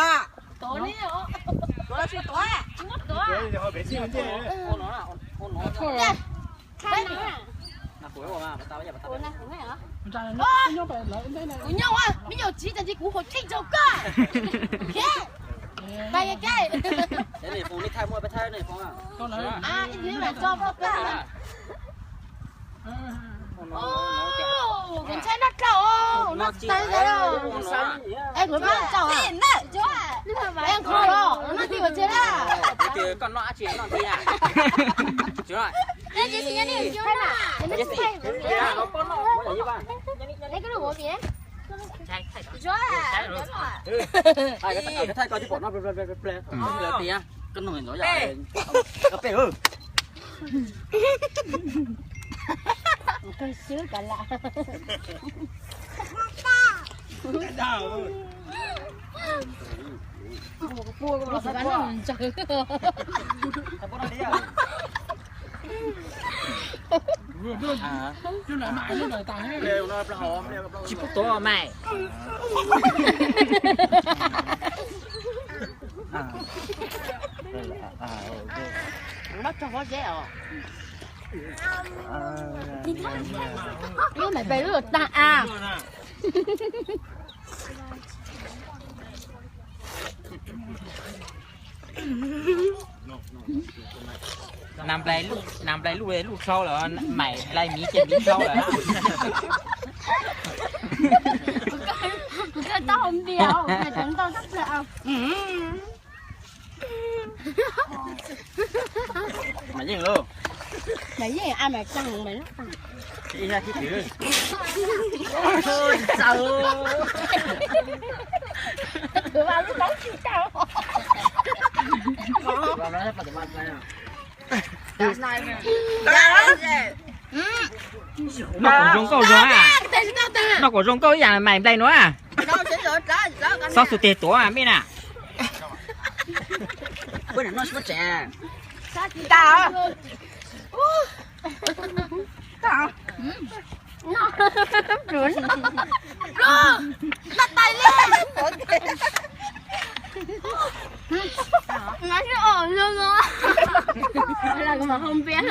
à Tối đi ạ. tôi là suy tối à Rồi họ bé xin chứ. Ôn nó là ôn nó. Thôi. Khai nó à. Là cuối rồi mà, tao bây giờ tao. Tối này cũng hả? Nó phải lấy đây này. Cùng nhau à. Bây giờ chỉ là chỉ cú hồi kinh châu cơ. Đây cái. Thế này phụ đi thay mua phải thay này không à? Con lấy. À, như là cho nó cái. Ồ, con trai nó trâu, nó tay rồi. Em của nó trâu à? Em khó rồi, nó đi vào trên à? Thì con nó chỉ nó đi à? Chứ rồi. Em chỉ xin đi chứ nào? Em chỉ xin. Nó con nó có gì bạn? Lấy cái đồ bộ gì ấy? Thay thay. Chứ à? Cái thay coi chứ bọn nó là tí á. Cân nổi nó dài. Cà phê ư? Tôi xứ cả lạ. Đào. Cua nó phải bắn nó trời. Thằng bọn nó đi à? Vừa đưa. Chứ lại mãi nó lại tài hết. Đều nó hòm, chỉ phút tối à mày. Nó cho có dễ à? Nó mày về rồi ta à? Nằm đây lúc sau là mày lại mí trên mí sau là. Cái tao không điều, mày tưởng tao rất là. Mày nhìn luôn. Mày với ai mà căng mày nó căng. Đi ra cái chữ. Ôi trời ơi. Tụi bao nó bóng chi tao. Vào đó hết vào tụi bạn này à. Nó có rong câu rồi à? Nó có rong câu dạng mày đây nữa à? Sao sự tiệt tổ à biết à? Bữa nào nó sẽ trẻ. tao tao Nó rửa. Bắt tay lên. Nó sẽ ổn luôn á. Là mà không bé hả?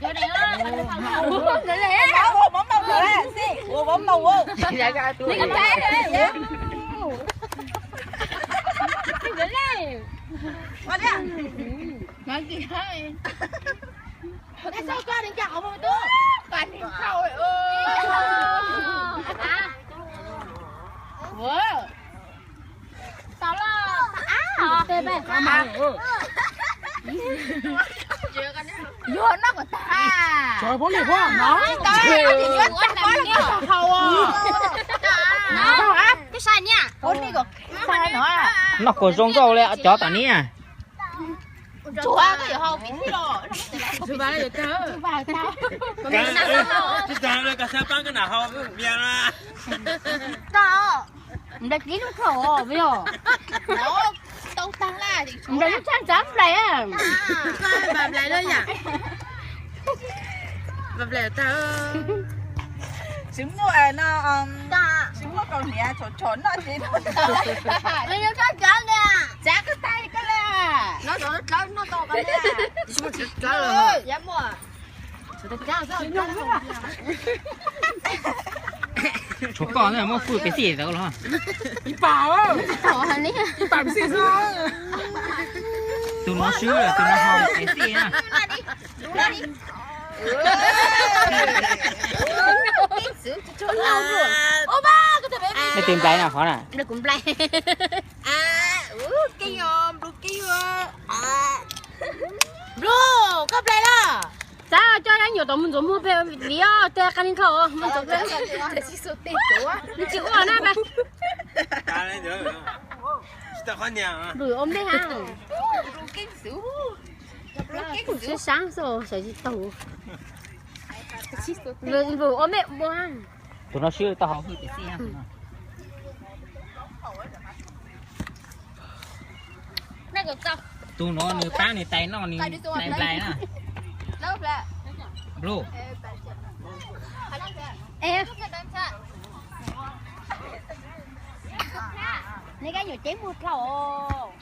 Vô đây á. Để lấy. bấm đầu rồi xí bấm đầu luôn Lấy cái tay đi. Để lấy. qua đi Nói gì hết. Tại sao con đến chào mà tôi? Toàn đến sau rồi ơi. Ủa. Sao là á? Tê bè. Vô nó của ta. Trời bố liệt quá. Nó. Cái sai nha. ôn đi rồi sai nữa à Nó có rong câu lại chó tao ní à? Chúa cái gì không biết rồi. Chú bà được tao. Chú bà tao. Chứ sao lại cả sao bán cái nào không biết là. Tao. Đã kỹ nó khổ bây giờ. Nó tao tăng là thì chú. Đã sang chấm này à. bà lại đây nhỉ bà lại tao xíu mua nó xíu mua còn nhẹ trốn nó chỉ Bây giờ chắc chắn nè. Chắc cái tay cái là. Nó to cái nè. xíu chỉ cái rồi Dám mua. Chú con này mua phụ cái gì đó hả? Đi bảo. Thỏ hả ní. Đi bảo gì sao? Tụi nó xứ là tụi nó hòm cái gì à? Đúng ra đi. Ô ba, cái thằng bé. Mày tìm cái nào khó nè? Được cũng play. cái nhom được cái Bro, có play đó. Sao cho anh nhiều tấm muốn mua về lý do tê căn khẩu mình chụp lên. Mình chịu ở nào ba. Cái này nữa. Sao khó nhàng. Đuổi ôm đây ha. cái xíu Sẽ sáng rồi sẽ gì tàu. Vừa ôm mẹ mua ăn. Tụi nó xứ tao hòm cái gì à? Này có sao? Tụi nó nửa bán nửa tay nó nửa tay nè. đâu là Bro. Em Này cái nhiều chém một lẩu